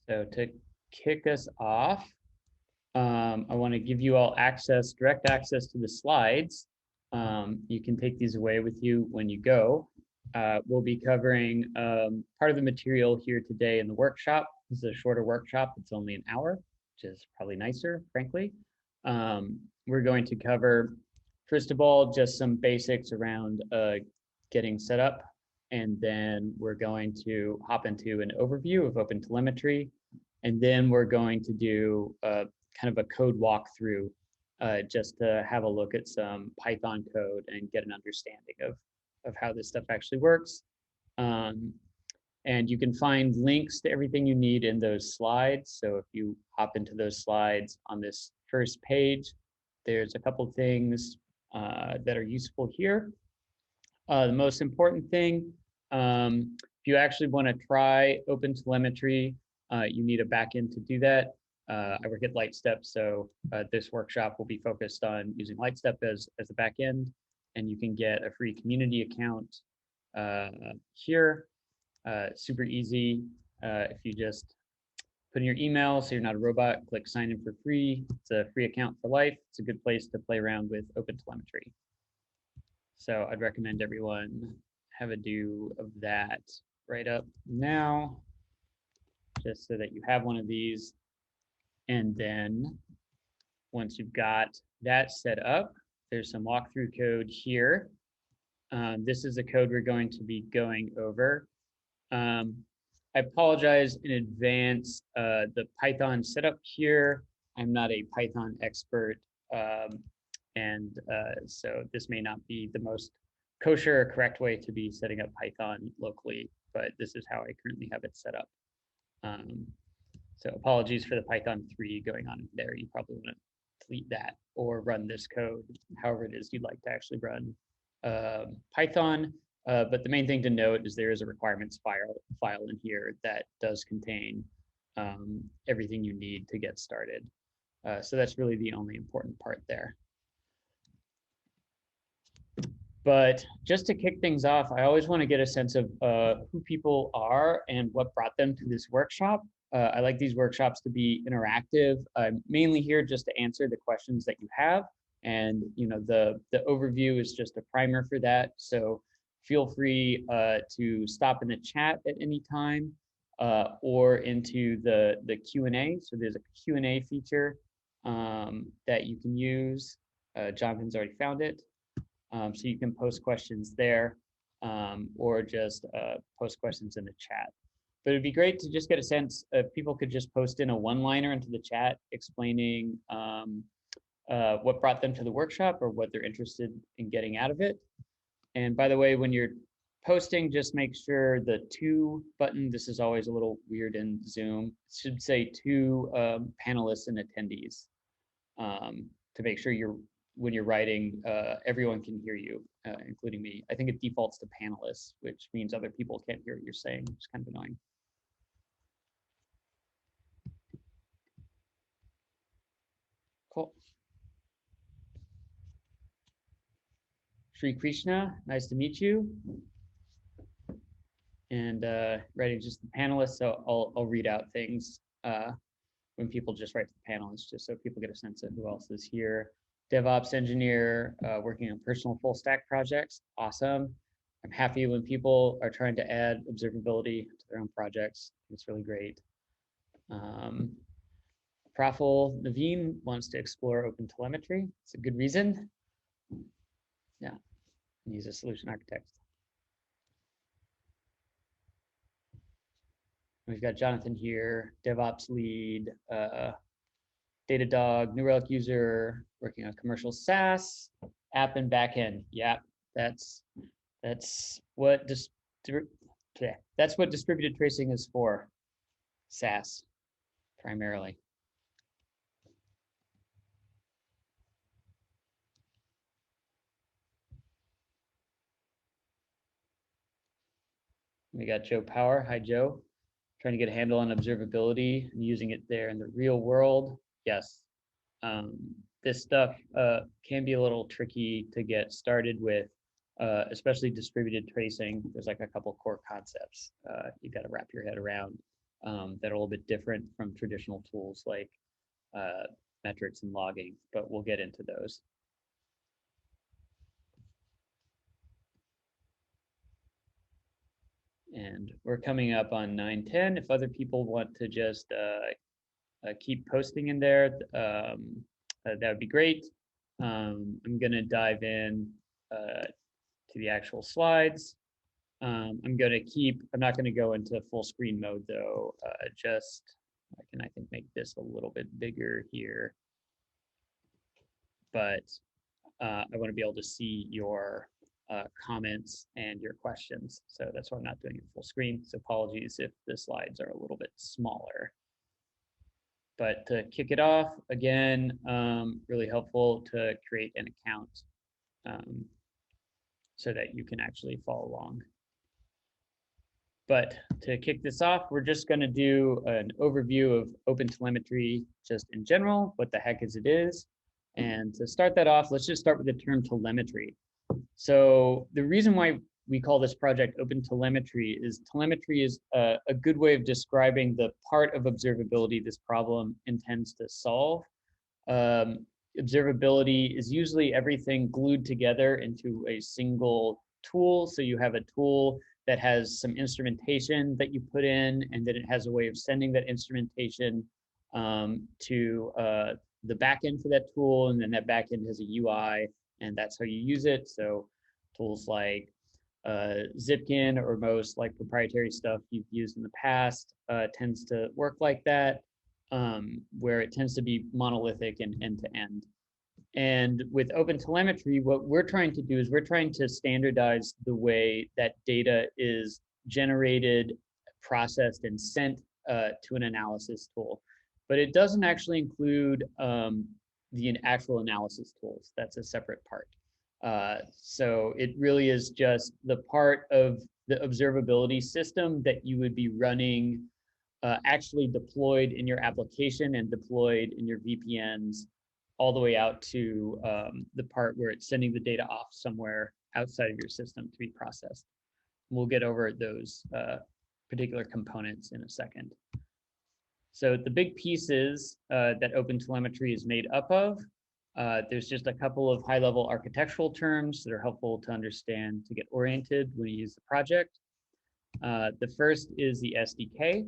So to kick us off, I want to give you all direct access to the slides. You can take these away with you when you go. We'll be covering part of the material here today in the workshop. This is a shorter workshop. It's only an hour, which is probably nicer, frankly. We're going to cover, first of all, just some basics around getting set up. And then we're going to hop into an overview of OpenTelemetry. And then we're going to do kind of a code walkthrough just to have a look at some Python code and get an understanding of how this stuff actually works. And you can find links to everything you need in those slides. So if you hop into those slides on this first page, there's a couple things that are useful here. The most important thing, if you actually want to try OpenTelemetry, you need a backend to do that. I work at Lightstep, so this workshop will be focused on using Lightstep as the backend, and you can get a free community account here. Super easy. If you just put in your email, so you're not a robot, click sign in for free. It's a free account for life. It's a good place to play around with OpenTelemetry. So I'd recommend everyone have a do of that right up now, just so that you have one of these. And then once you've got that set up, there's some walkthrough code here. This is the code we're going to be going over. I apologize in advance. The Python setup here, I'm not a Python expert. So this may not be the most kosher or correct way to be setting up Python locally, but this is how I currently have it set up. So apologies for the Python 3 going on there. You probably want to delete that or run this code, however it is you'd like to actually run Python. But the main thing to note is there is a requirements file in here that does contain everything you need to get started. So that's really the only important part there. But just to kick things off, I always want to get a sense of who people are and what brought them to this workshop. I like these workshops to be interactive. I'm mainly here just to answer the questions that you have. And the overview is just a primer for that. So feel free to stop in the chat at any time or into the Q&A. So there's a Q&A feature that you can use. Jonathan's already found it. So you can post questions there or just post questions in the chat. But it'd be great to just get a sense if people could just post in a one-liner into the chat explaining what brought them to the workshop or what they're interested in getting out of it. And by the way, when you're posting, just make sure the to button, this is always a little weird in Zoom, should say to panelists and attendees to make sure when you're writing, everyone can hear you, including me. I think it defaults to panelists, which means other people can't hear what you're saying, which is kind of annoying. Cool. Sri Krishna, nice to meet you. And writing just the panelists, so I'll read out things when people just write to the panelists, just so people get a sense of who else is here. DevOps engineer working on personal full stack projects. Awesome. I'm happy when people are trying to add observability to their own projects. It's really great. Praful Naveen wants to explore OpenTelemetry. It's a good reason. Yeah, he's a solution architect. We've got Jonathan here, DevOps lead, Datadog, New Relic user, working on commercial SaaS, app and backend. Yeah, that's what distributed tracing is for. SaaS, primarily. We got Joe Power. Hi, Joe. Trying to get a handle on observability and using it there in the real world. Yes. This stuff can be a little tricky to get started with, especially distributed tracing. There's like a couple core concepts you got to wrap your head around. that are a little bit different from traditional tools like metrics and logging, but we'll get into those. And we're coming up on 9:10. If other people want to just keep posting in there, that would be great. I'm going to dive in to the actual slides. I'm not going to go into full screen mode though. I can, I think, make this a little bit bigger here. But I want to be able to see your comments and your questions. So that's why I'm not doing it full screen. So apologies if the slides are a little bit smaller. But to kick it off, again, really helpful to create an account so that you can actually follow along. But to kick this off, we're just going to do an overview of OpenTelemetry just in general. What the heck is it? And to start that off, let's just start with the term telemetry. So the reason why we call this project OpenTelemetry is telemetry is a good way of describing the part of observability this problem intends to solve. Observability is usually everything glued together into a single tool. So you have a tool that has some instrumentation that you put in, and then it has a way of sending that instrumentation to the backend for that tool, and then that backend has a UI, and that's how you use it. So tools like Zipkin or most like proprietary stuff you've used in the past tends to work like that, where it tends to be monolithic and end-to-end. And with OpenTelemetry, what we're trying to do is we're trying to standardize the way that data is generated, processed, and sent to an analysis tool. But it doesn't actually include the actual analysis tools. That's a separate part. So it really is just the part of the observability system that you would be running actually deployed in your application and deployed in your VPNs all the way out to the part where it's sending the data off somewhere outside of your system to be processed. We'll get over those particular components in a second. So the big pieces that OpenTelemetry is made up of, there's just a couple of high-level architectural terms that are helpful to understand to get oriented when you use the project. The first is the SDK.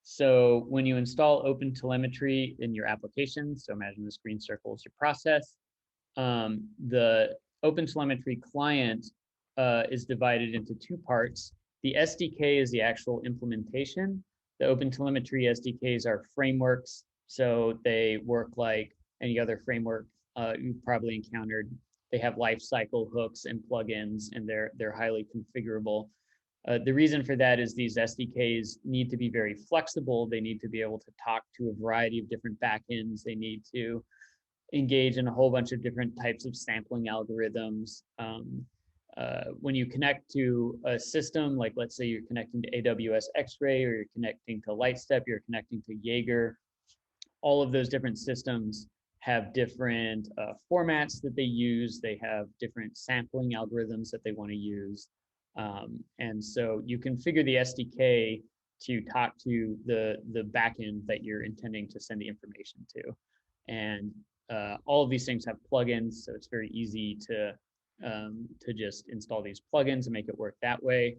So when you install OpenTelemetry in your application, so imagine this green circle is your process, the OpenTelemetry client is divided into two parts. The SDK is the actual implementation. The OpenTelemetry SDKs are frameworks, so they work like any other framework you've probably encountered. They have lifecycle hooks and plugins, and they're highly configurable. The reason for that is these SDKs need to be very flexible. They need to be able to talk to a variety of different backends. They need to engage in a whole bunch of different types of sampling algorithms. When you connect to a system, like let's say you're connecting to AWS X-Ray, or you're connecting to Lightstep, you're connecting to Jaeger, all of those different systems have different formats that they use. They have different sampling algorithms that they want to use. And so you configure the SDK to talk to the backend that you're intending to send the information to. And all of these things have plugins, so it's very easy to just install these plugins and make it work that way.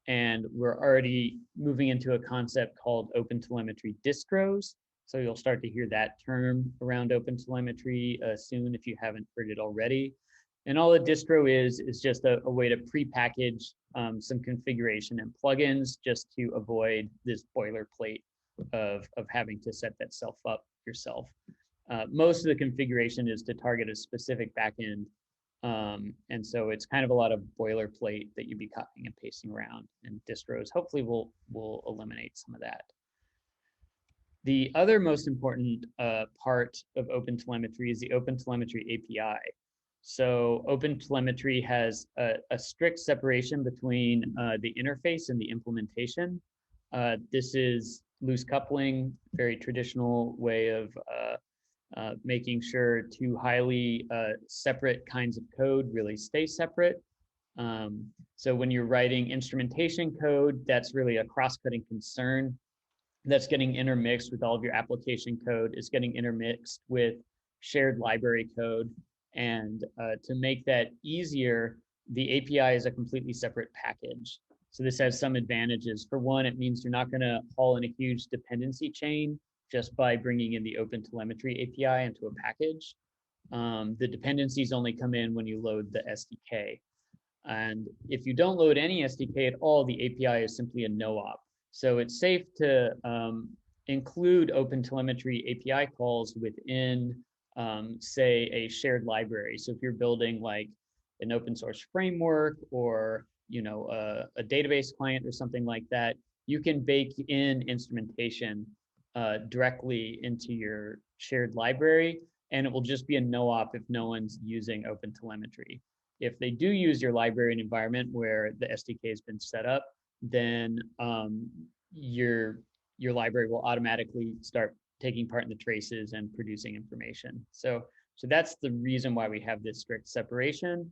And we're already moving into a concept called OpenTelemetry distros. So you'll start to hear that term around OpenTelemetry soon if you haven't heard it already. And all a distro is just a way to pre-package some configuration and plugins just to avoid this boilerplate of having to set that self up yourself. Most of the configuration is to target a specific backend. And so it's kind of a lot of boilerplate that you'd be copying and pasting around, and distros hopefully will eliminate some of that. The other most important part of OpenTelemetry is the OpenTelemetry API. So OpenTelemetry has a strict separation between the interface and the implementation. This is loose coupling, very traditional way of making sure two highly separate kinds of code really stay separate. So when you're writing instrumentation code, that's really a cross-cutting concern. that's getting intermixed with all of your application code. It's getting intermixed with shared library code. And to make that easier, the API is a completely separate package. So this has some advantages. For one, it means you're not going to haul in a huge dependency chain just by bringing in the Open Telemetry API into a package. The dependencies only come in when you load the SDK. And if you don't load any SDK at all, the API is simply a no-op. So it's safe to include OpenTelemetry API calls within, say, a shared library. So if you're building like an open source framework or a database client or something like that, you can bake in instrumentation directly into your shared library, and it will just be a no-op if no one's using OpenTelemetry. If they do use your library and environment where the SDK has been set up, then your library will automatically start taking part in the traces and producing information. So that's the reason why we have this strict separation.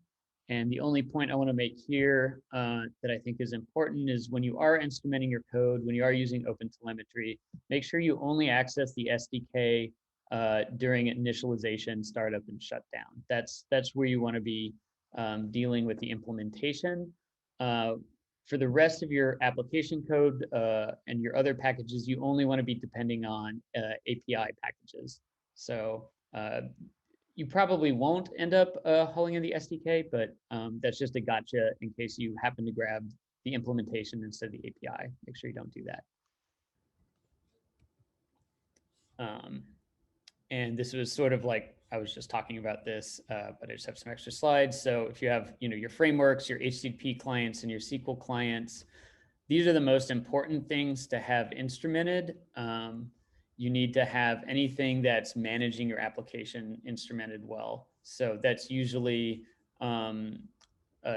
And the only point I want to make here that I think is important is when you are instrumenting your code, when you are using OpenTelemetry, make sure you only access the SDK during initialization, startup, and shutdown. That's where you want to be dealing with the implementation. For the rest of your application code and your other packages, you only want to be depending on API packages. So you probably won't end up hauling in the SDK, but that's just a gotcha in case you happen to grab the implementation instead of the API. Make sure you don't do that. And this was sort of like, I was just talking about this, but I just have some extra slides. So if you have your frameworks, your HTTP clients, and your SQL clients, these are the most important things to have instrumented. You need to have anything that's managing your application instrumented well. So that's usually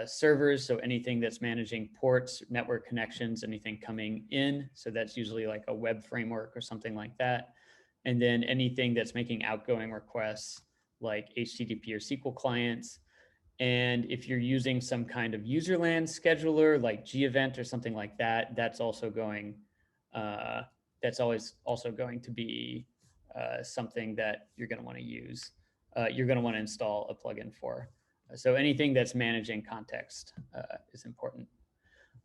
servers, so anything that's managing ports, network connections, anything coming in. So that's usually like a web framework or something like that. And then anything that's making outgoing requests like HTTP or SQL clients. And if you're using some kind of userland scheduler like gEvent or something like that, that's also going, that's always also going to be something that you're going to want to use. You're going to want to install a plugin for. So anything that's managing context is important.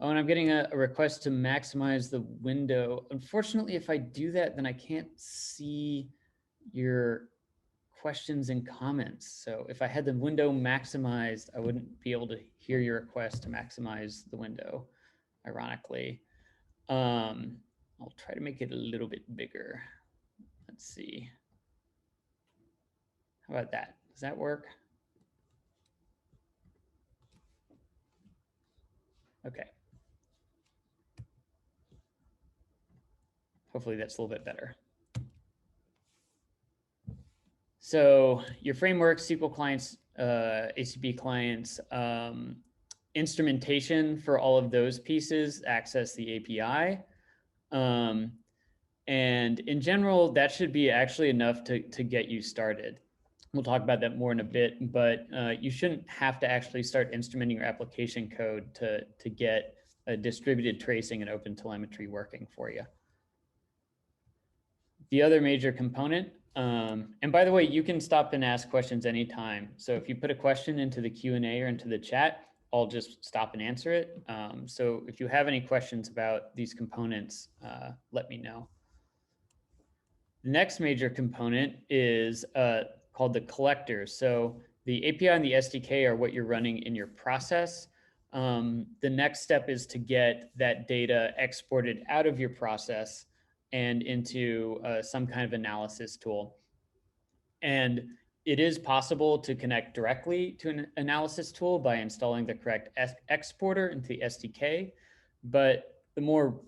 Oh, and I'm getting a request to maximize the window. Unfortunately, if I do that, then I can't see your questions and comments. So if I had the window maximized, I wouldn't be able to hear your request to maximize the window, ironically. I'll try to make it a little bit bigger. Let's see. How about that? Does that work? Okay. Hopefully that's a little bit better. So your framework, SQL clients, HTTP clients, instrumentation for all of those pieces access the API. And in general, that should be actually enough to get you started. We'll talk about that more in a bit, but you shouldn't have to actually start instrumenting your application code to get a distributed tracing and open telemetry working for you. The other major component, and by the way, you can stop and ask questions anytime. So if you put a question into the Q&A or into the chat, I'll just stop and answer it. So if you have any questions about these components, let me know. The next major component is called the collector. So the API and the SDK are what you're running in your process. The next step is to get that data exported out of your process and into some kind of analysis tool. And it is possible to connect directly to an analysis tool by installing the correct exporter into the SDK. But the more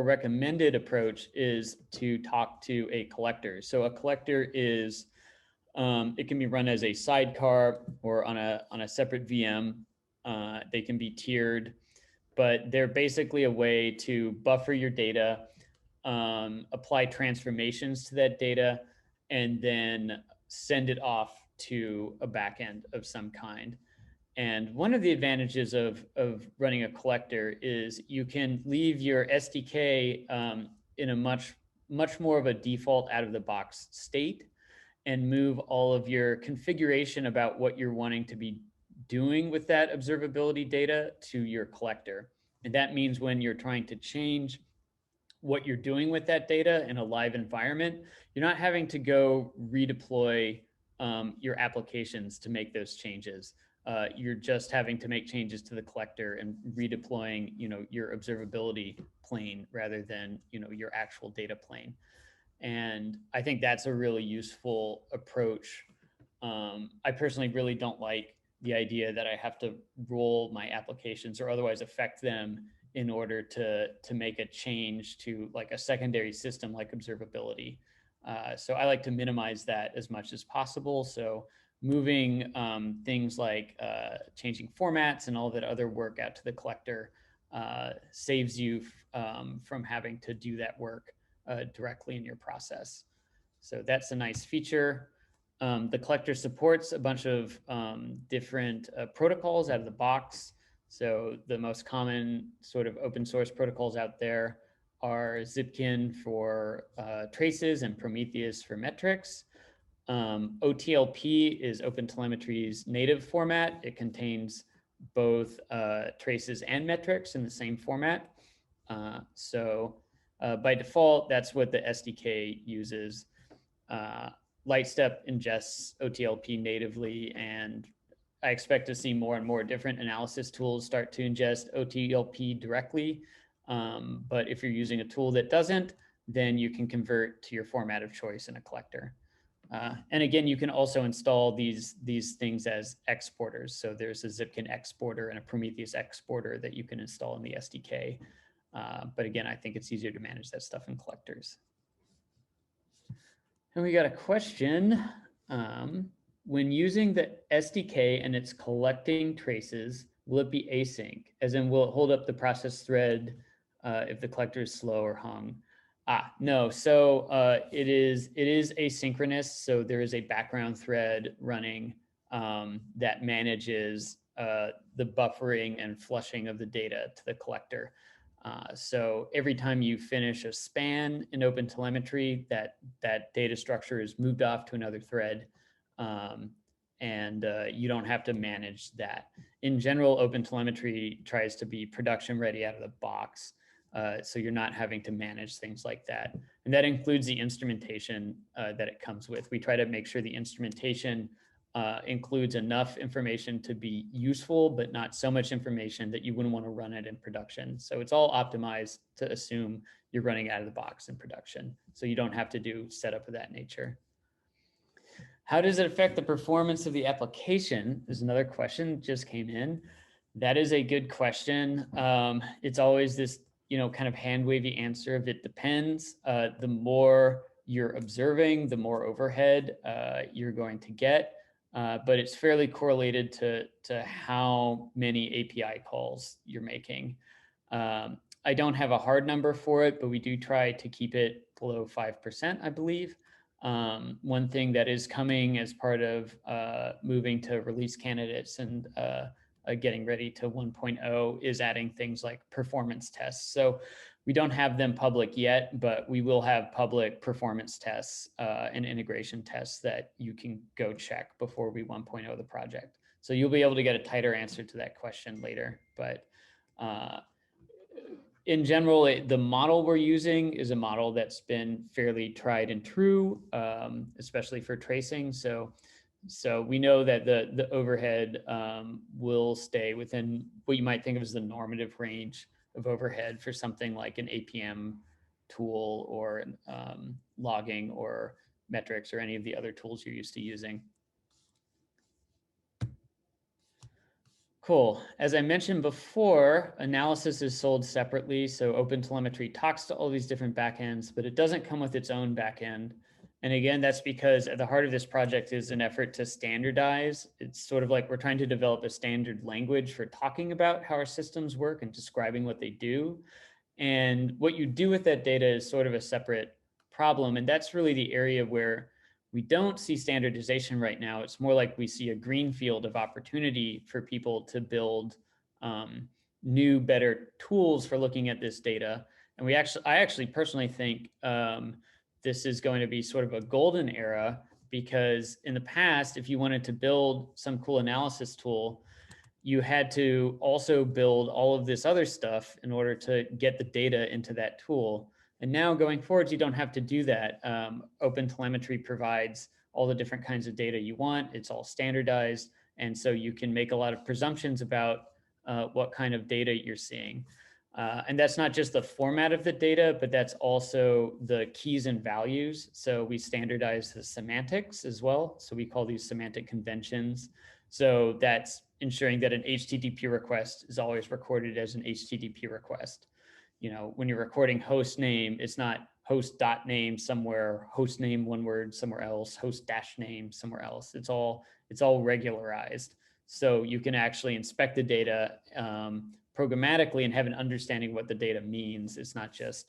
recommended approach is to talk to a collector. So a collector is, it can be run as a sidecar or on a separate VM. They can be tiered, but they're basically a way to buffer your data, apply transformations to that data, and then send it off to a backend of some kind. And one of the advantages of running a collector is you can leave your SDK in a much more of a default out of the box state, and move all of your configuration about what you're wanting to be doing with that observability data to your collector. And that means when you're trying to change what you're doing with that data in a live environment, you're not having to go redeploy your applications to make those changes. You're just having to make changes to the collector and redeploying, your observability plane rather than, your actual data plane. And I think that's a really useful approach. I personally really don't like the idea that I have to roll my applications or otherwise affect them in order to make a change to like a secondary system like observability. So I like to minimize that as much as possible. So moving things like changing formats and all that other work out to the collector saves you from having to do that work directly in your process. So that's a nice feature. The collector supports a bunch of different protocols out of the box. So the most common sort of open source protocols out there are Zipkin for traces and Prometheus for metrics. OTLP is OpenTelemetry's native format. It contains both traces and metrics in the same format. So by default, that's what the SDK uses. Lightstep ingests OTLP natively, and I expect to see more and more different analysis tools start to ingest OTLP directly. But if you're using a tool that doesn't, then you can convert to your format of choice in a collector. And again, you can also install these things as exporters. So there's a Zipkin exporter and a Prometheus exporter that you can install in the SDK. But again, I think it's easier to manage that stuff in collectors. And we got a question. When using the SDK and it's collecting traces, will it be async? As in, will it hold up the process thread if the collector is slow or hung? No. So it is asynchronous. So there is a background thread running that manages the buffering and flushing of the data to the collector. So every time you finish a span in OpenTelemetry, that data structure is moved off to another thread, and you don't have to manage that. In general, OpenTelemetry tries to be production ready out of the box, so you're not having to manage things like that. And that includes the instrumentation that it comes with. We try to make sure the instrumentation includes enough information to be useful, but not so much information that you wouldn't want to run it in production. So it's all optimized to assume you're running out of the box in production. So you don't have to do setup of that nature. How does it affect the performance of the application? There's another question just came in. That is a good question. It's always this, kind of hand wavy answer of it depends. The more you're observing, the more overhead you're going to get. But it's fairly correlated to how many API calls you're making. I don't have a hard number for it, but we do try to keep it below 5%, I believe. One thing that is coming as part of moving to release candidates and getting ready to 1.0 is adding things like performance tests. So we don't have them public yet, but we will have public performance tests and integration tests that you can go check before we 1.0 the project. So you'll be able to get a tighter answer to that question later. But in general, the model we're using is a model that's been fairly tried and true, especially for tracing. So we know that the overhead will stay within what you might think of as the normative range of overhead for something like an APM tool or logging or metrics or any of the other tools you're used to using. Cool. As I mentioned before, analysis is sold separately. So OpenTelemetry talks to all these different backends, but it doesn't come with its own backend. And again, that's because at the heart of this project is an effort to standardize. It's sort of like we're trying to develop a standard language for talking about how our systems work and describing what they do. And what you do with that data is sort of a separate problem. And that's really the area where we don't see standardization right now. It's more like we see a greenfield of opportunity for people to build new, better tools for looking at this data. And I actually personally think this is going to be sort of a golden era, because in the past, if you wanted to build some cool analysis tool, you had to also build all of this other stuff in order to get the data into that tool. And now going forward, you don't have to do that. Open Telemetry provides all the different kinds of data you want. It's all standardized. And so you can make a lot of presumptions about what kind of data you're seeing. And that's not just the format of the data, but that's also the keys and values. So we standardize the semantics as well. So we call these semantic conventions. So that's ensuring that an HTTP request is always recorded as an HTTP request. You know, when you're recording host name, it's not host.name somewhere, host name one word somewhere else, host dash name somewhere else. It's all regularized. So you can actually inspect the data programmatically and have an understanding of what the data means. It's not just,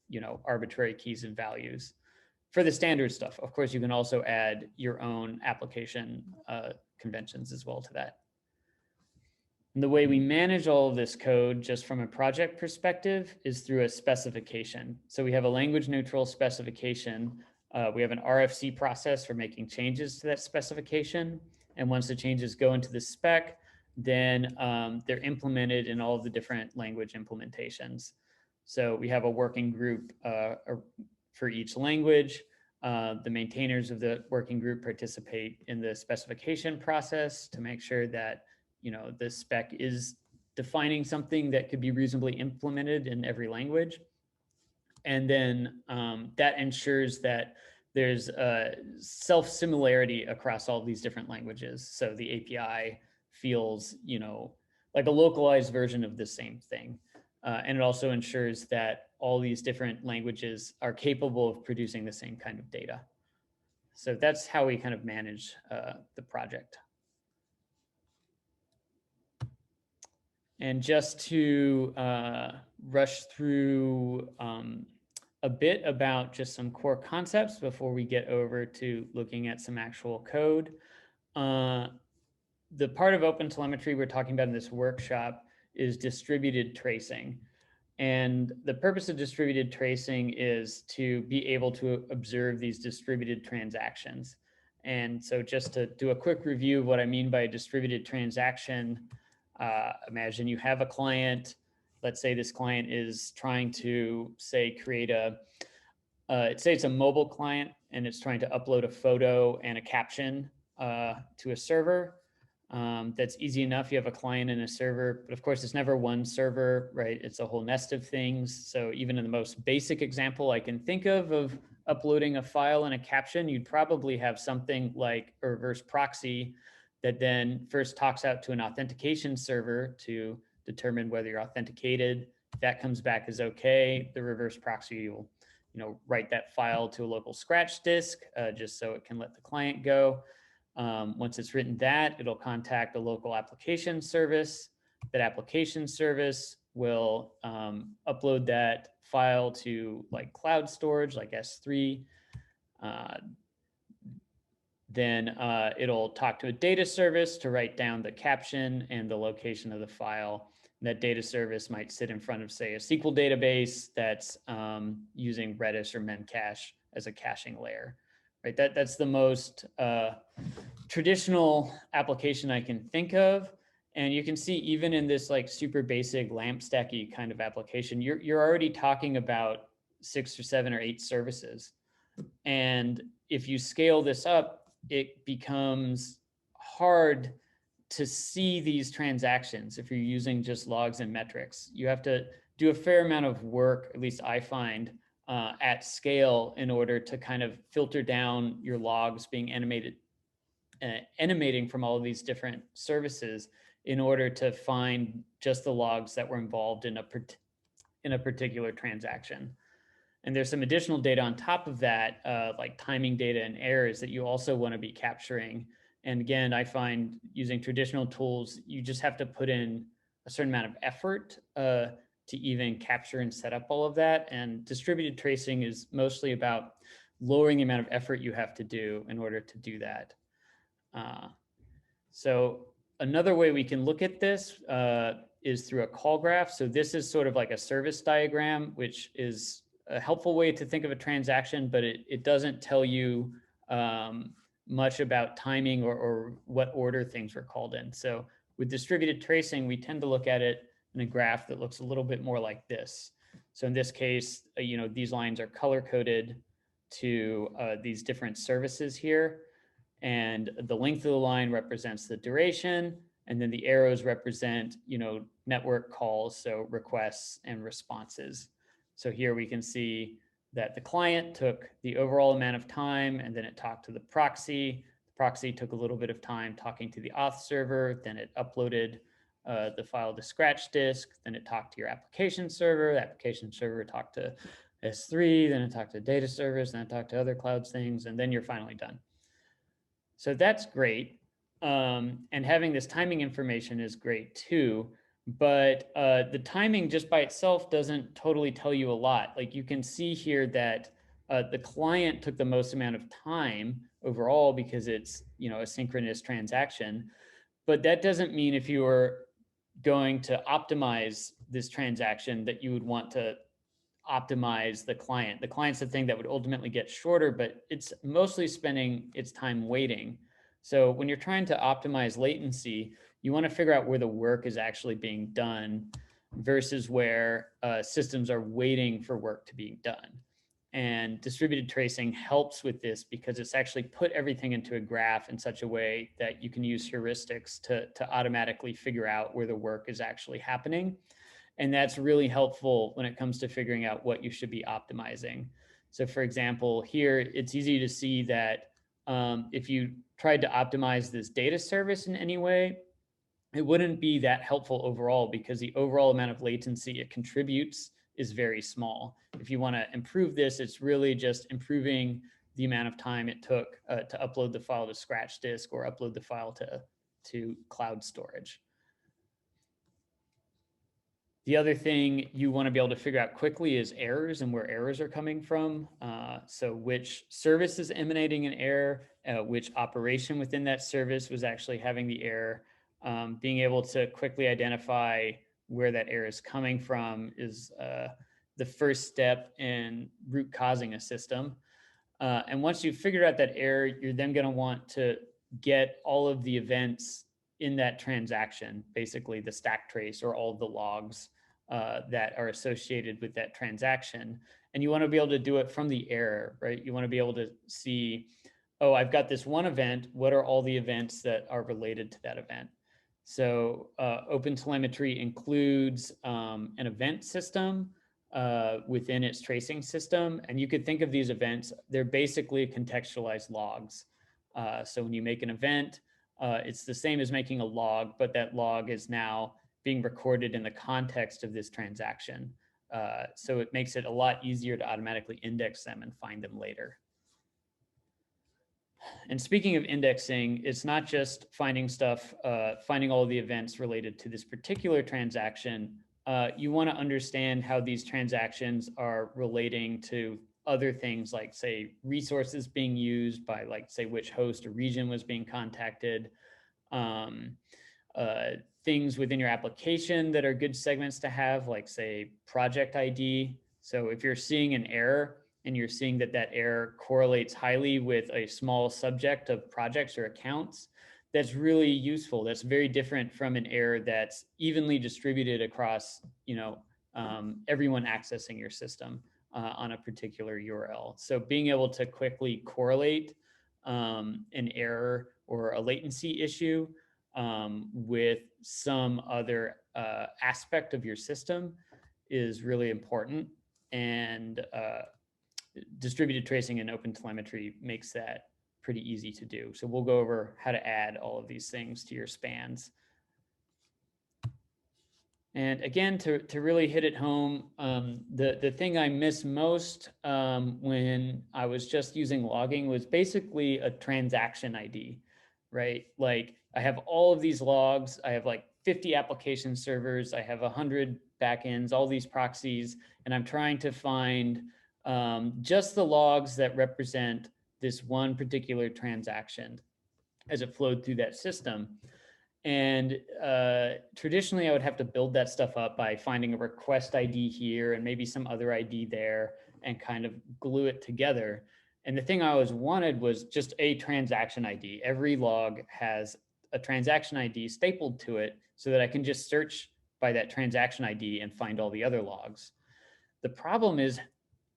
you know, arbitrary keys and values. For the standard stuff, of course, you can also add your own application conventions as well to that. And the way we manage all of this code, just from a project perspective, is through a specification. So we have a language neutral specification. We have an RFC process for making changes to that specification. And once the changes go into the spec, then they're implemented in all of the different language implementations. So we have a working group for each language. The maintainers of the working group participate in the specification process to make sure that, you know, the spec is defining something that could be reasonably implemented in every language. And then that ensures that there's a self-similarity across all these different languages. So the API feels, you know, like a localized version of the same thing. And it also ensures that all these different languages are capable of producing the same kind of data. So that's how we kind of manage the project. And just to rush through a bit about just some core concepts before we get over to looking at some actual code. The part of OpenTelemetry we're talking about in this workshop is distributed tracing. And the purpose of distributed tracing is to be able to observe these distributed transactions. And so just to do a quick review of what I mean by a distributed transaction, imagine you have a client. Let's say this client is trying to, say, create say it's a mobile client and it's trying to upload a photo and a caption to a server. That's easy enough. You have a client and a server, but of course it's never one server, right? It's a whole nest of things. So even in the most basic example I can think of uploading a file and a caption, you'd probably have something like a reverse proxy that then first talks out to an authentication server to determine whether you're authenticated. If that comes back as okay, the reverse proxy will, you know, write that file to a local scratch disk just so it can let the client go. Once it's written that, it'll contact a local application service. That application service will upload that file to like cloud storage, like S3. Then it'll talk to a data service to write down the caption and the location of the file. And that data service might sit in front of, say, a SQL database that's using Redis or Memcache as a caching layer. Right, that's the most traditional application I can think of. And you can see even in this like super basic LAMP stacky kind of application, you're already talking about 6 or 7 or 8 services. And if you scale this up, it becomes hard to see these transactions if you're using just logs and metrics. You have to do a fair amount of work, at least I find, at scale in order to kind of filter down your logs being animating from all of these different services in order to find just the logs that were involved in a particular transaction. And there's some additional data on top of that, like timing data and errors that you also want to be capturing. And again, I find using traditional tools, you just have to put in a certain amount of effort to even capture and set up all of that. And distributed tracing is mostly about lowering the amount of effort you have to do in order to do that. So another way we can look at this is through a call graph. So this is sort of like a service diagram, which is a helpful way to think of a transaction, but it doesn't tell you much about timing or what order things were called in. So with distributed tracing, we tend to look at it in a graph that looks a little bit more like this. So in this case, these lines are color-coded to these different services here. And the length of the line represents the duration. And then the arrows represent, network calls, so requests and responses. So here we can see that the client took the overall amount of time, and then it talked to the proxy. The proxy took a little bit of time talking to the auth server, then it uploaded the file to scratch disk, then it talked to your application server. The application server talked to S3, then it talked to data service, then it talked to other cloud things, and then you're finally done. So that's great. And having this timing information is great too. But the timing just by itself doesn't totally tell you a lot. Like you can see here that the client took the most amount of time overall because it's a synchronous transaction. But that doesn't mean if you were going to optimize this transaction that you would want to optimize the client. The client's the thing that would ultimately get shorter, but it's mostly spending its time waiting. So when you're trying to optimize latency, you want to figure out where the work is actually being done versus where systems are waiting for work to be done. And distributed tracing helps with this because it's actually put everything into a graph in such a way that you can use heuristics to automatically figure out where the work is actually happening. And that's really helpful when it comes to figuring out what you should be optimizing. So for example, here, it's easy to see that if you tried to optimize this data service in any way, it wouldn't be that helpful overall because the overall amount of latency it contributes is very small. If you want to improve this, it's really just improving the amount of time it took to upload the file to scratch disk or upload the file to cloud storage. The other thing you want to be able to figure out quickly is errors and where errors are coming from. So which service is emanating an error, which operation within that service was actually having the error. Being able to quickly identify where that error is coming from is the first step in root causing a system. And once you've figured out that error, you're then going to want to get all of the events in that transaction, basically the stack trace or all of the logs that are associated with that transaction. And you want to be able to do it from the error, right? You want to be able to see, oh, I've got this one event. What are all the events that are related to that event? So Open Telemetry includes an event system within its tracing system. And you could think of these events, they're basically contextualized logs. So when you make an event, it's the same as making a log, but that log is now being recorded in the context of this transaction. So it makes it a lot easier to automatically index them and find them later. And speaking of indexing, it's not just finding stuff, finding all the events related to this particular transaction. You want to understand how these transactions are relating to other things like, say, resources being used by, like, say, which host or region was being contacted, things within your application that are good segments to have, like, say, project ID. So if you're seeing an error and you're seeing that that error correlates highly with a small subject of projects or accounts, that's really useful. That's very different from an error that's evenly distributed across, everyone accessing your system on a particular URL. So being able to quickly correlate an error or a latency issue with some other aspect of your system is really important. And distributed tracing and Open Telemetry makes that pretty easy to do. So we'll go over how to add all of these things to your spans. And again, to really hit it home, the thing I miss most when I was just using logging was basically a transaction ID, right? Like I have all of these logs, I have like 50 application servers, I have 100 backends, all these proxies, and I'm trying to find just the logs that represent this one particular transaction as it flowed through that system. And traditionally, I would have to build that stuff up by finding a request ID here and maybe some other ID there and kind of glue it together. And the thing I always wanted was just a transaction ID. Every log has a transaction ID stapled to it so that I can just search by that transaction ID and find all the other logs. The problem is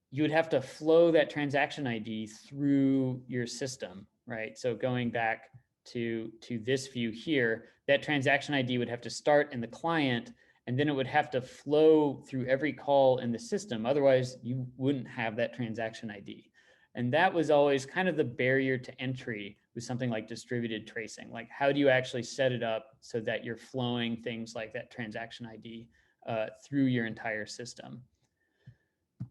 you would have to flow that transaction ID through your system, right? So going back to this view here, that transaction ID would have to start in the client, and then it would have to flow through every call in the system. Otherwise, you wouldn't have that transaction ID. And that was always kind of the barrier to entry with something like distributed tracing. Like, how do you actually set it up so that you're flowing things like that transaction ID through your entire system?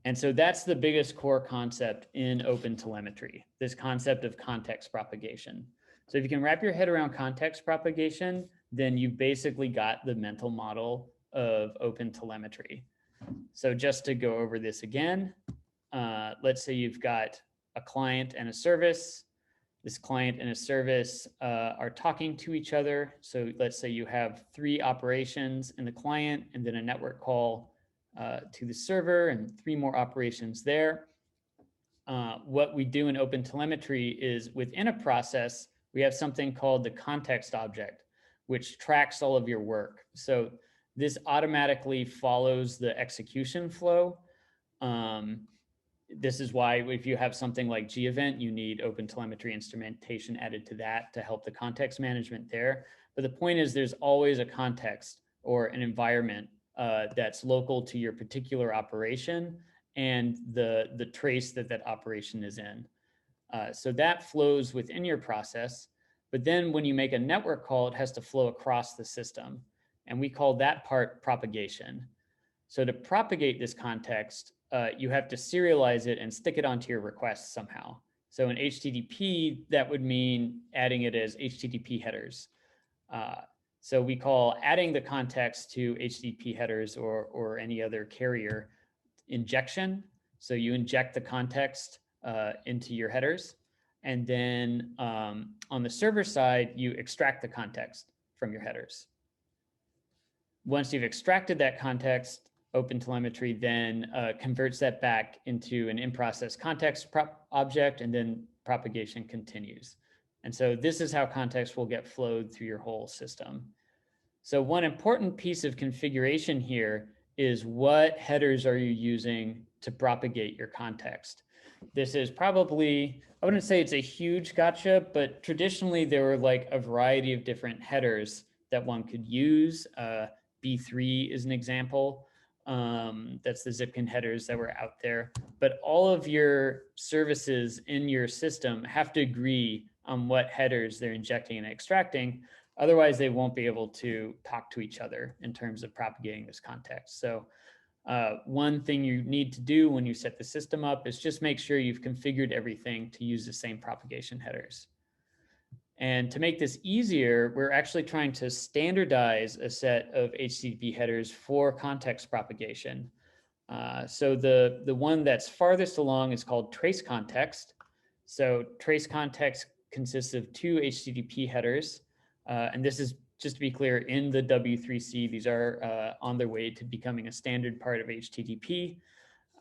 And so that's the biggest core concept in Open Telemetry, this concept of context propagation. So if you can wrap your head around context propagation, then you've basically got the mental model of Open Telemetry. So just to go over this again, let's say you've got a client and a service. This client and a service are talking to each other. So let's say you have 3 operations in the client and then a network call to the server and 3 more operations there. What we do in Open Telemetry is within a process, we have something called the context object, which tracks all of your work. So this automatically follows the execution flow. This is why if you have something like G-Event, you need Open Telemetry instrumentation added to that to help the context management there. But the point is there's always a context or an environment that's local to your particular operation and the trace that that operation is in. So that flows within your process. But then when you make a network call, it has to flow across the system. And we call that part propagation. So to propagate this context, you have to serialize it and stick it onto your request somehow. So in HTTP, that would mean adding it as HTTP headers. So we call adding the context to HTTP headers or any other carrier injection. So you inject the context into your headers. And then on the server side, you extract the context from your headers. Once you've extracted that context, Open Telemetry then converts that back into an in-process context object, and then propagation continues. And so this is how context will get flowed through your whole system. So one important piece of configuration here is what headers are you using to propagate your context? This is probably, I wouldn't say it's a huge gotcha, but traditionally there were like a variety of different headers that one could use. B3 is an example. That's the Zipkin headers that were out there. But all of your services in your system have to agree on what headers they're injecting and extracting. Otherwise, they won't be able to talk to each other in terms of propagating this context. So one thing you need to do when you set the system up is just make sure you've configured everything to use the same propagation headers. And to make this easier, we're actually trying to standardize a set of HTTP headers for context propagation. So the one that's farthest along is called trace context. So trace context consists of 2 HTTP headers. And this is, just to be clear, in the W3C. These are on their way to becoming a standard part of HTTP.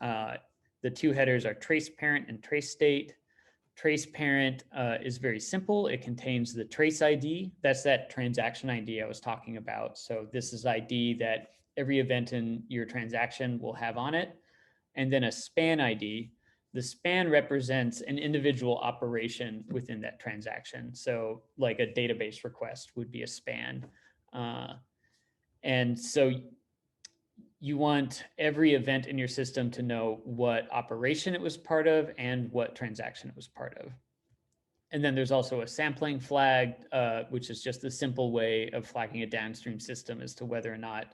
The 2 headers are trace parent and trace state. Trace parent is very simple. It contains the trace ID. That's that transaction ID I was talking about. So this is ID that every event in your transaction will have on it. And then a span ID. The span represents an individual operation within that transaction. So like a database request would be a span. And so you want every event in your system to know what operation it was part of and what transaction it was part of. And then there's also a sampling flag, which is just a simple way of flagging a downstream system as to whether or not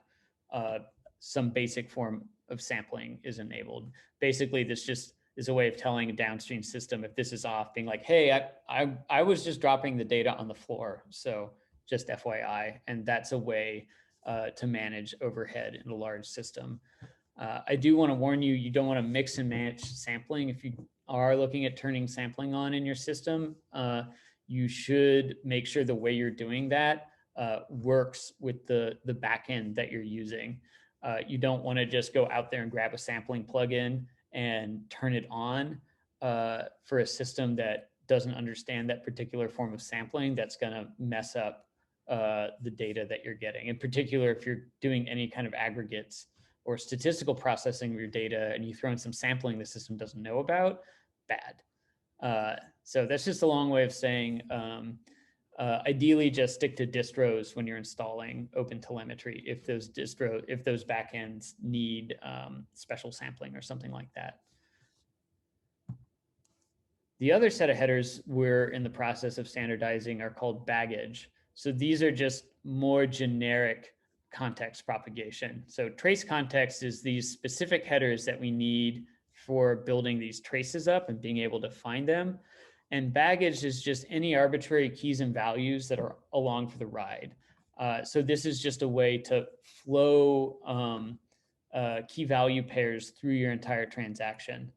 some basic form of sampling is enabled. Basically, this just is a way of telling a downstream system if this is off, being like, hey, I was just dropping the data on the floor, so just FYI. And that's a way to manage overhead in a large system. I do want to warn you, you don't want to mix and match sampling. If you are looking at turning sampling on in your system, you should make sure the way you're doing that works with the backend that you're using. You don't want to just go out there and grab a sampling plugin and turn it on for a system that doesn't understand that particular form of sampling. That's going to mess up the data that you're getting. In particular, if you're doing any kind of aggregates or statistical processing of your data and you throw in some sampling the system doesn't know about, bad. So that's just a long way of saying, ideally just stick to distros when you're installing Open Telemetry if those backends need special sampling or something like that. The other set of headers we're in the process of standardizing are called baggage. So these are just more generic context propagation. So trace context is these specific headers that we need for building these traces up and being able to find them. And baggage is just any arbitrary keys and values that are along for the ride. So this is just a way to flow key value pairs through your entire transaction.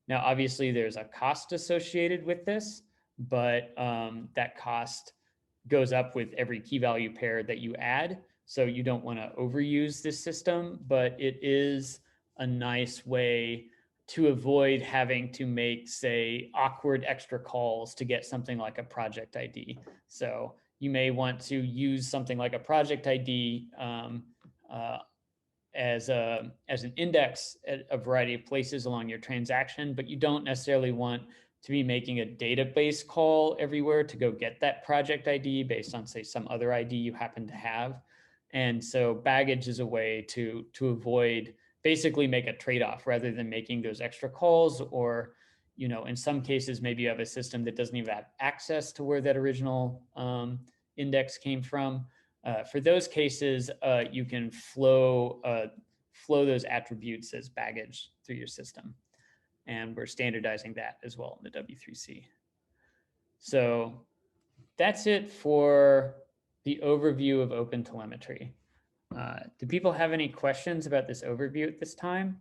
Now, obviously, there's a cost associated with this, but that cost goes up with every key value pair that you add. So you don't want to overuse this system, but it is a nice way to avoid having to make, say, awkward extra calls to get something like a project ID. So you may want to use something like a project ID as an index at a variety of places along your transaction, but you don't necessarily want to be making a database call everywhere to go get that project ID based on, say, some other ID you happen to have. And so baggage is a way to avoid, basically make a trade-off rather than making those extra calls, or, in some cases, maybe you have a system that doesn't even have access to where that original index came from. For those cases, you can flow those attributes as baggage through your system. And we're standardizing that as well in the W3C. So that's it for the overview of Open Telemetry. Do people have any questions about this overview at this time?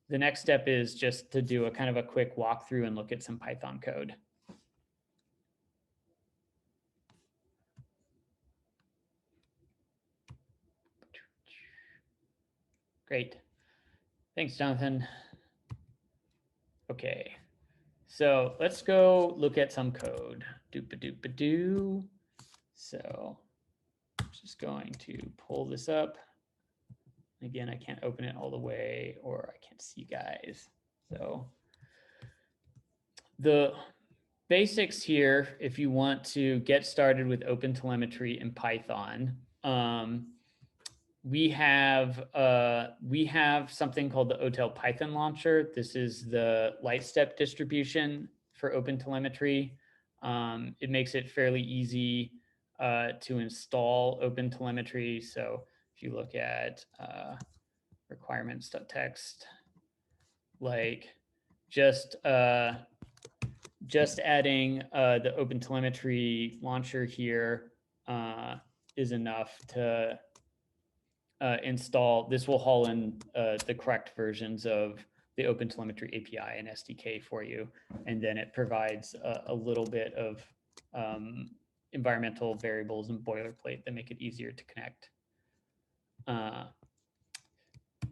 The next step is just to do a kind of a quick walkthrough and look at some Python code. Great. Thanks, Jonathan. Okay, so let's go look at some code. Doop-a-doop-a-doo. So I'm just going to pull this up. Again, I can't open it all the way, or I can't see you guys. So the basics here, if you want to get started with Open Telemetry in Python, we have something called the OTel Python launcher. This is the Lightstep distribution for Open Telemetry. It makes it fairly easy to install Open Telemetry. So if you look at requirements.txt, like just adding the Open Telemetry launcher here is enough to install. This will haul in the correct versions of the Open Telemetry API and SDK for you. And then it provides a little bit of environmental variables and boilerplate that make it easier to connect.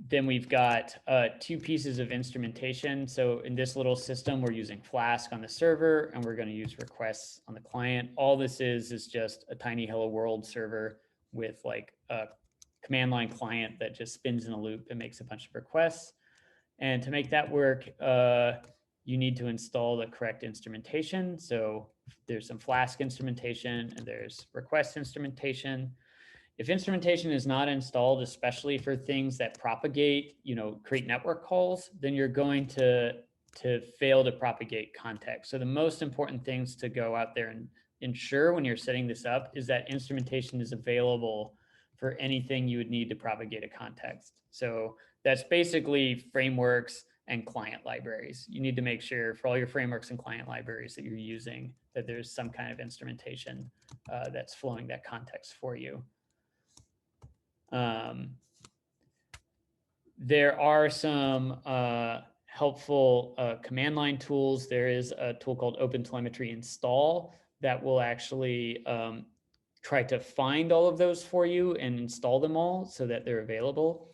Then we've got two pieces of instrumentation. So in this little system, we're using Flask on the server, and we're going to use requests on the client. All this is just a tiny hello world server with like a command line client that just spins in a loop and makes a bunch of requests. And to make that work, you need to install the correct instrumentation. So there's some Flask instrumentation and there's request instrumentation. If instrumentation is not installed, especially for things that propagate, create network calls, then you're going to fail to propagate context. So the most important things to go out there and ensure when you're setting this up is that instrumentation is available for anything you would need to propagate a context. So that's basically frameworks and client libraries. You need to make sure for all your frameworks and client libraries that you're using that there's some kind of instrumentation that's flowing that context for you. There are some helpful command line tools. There is a tool called Open Telemetry Install that will actually try to find all of those for you and install them all so that they're available.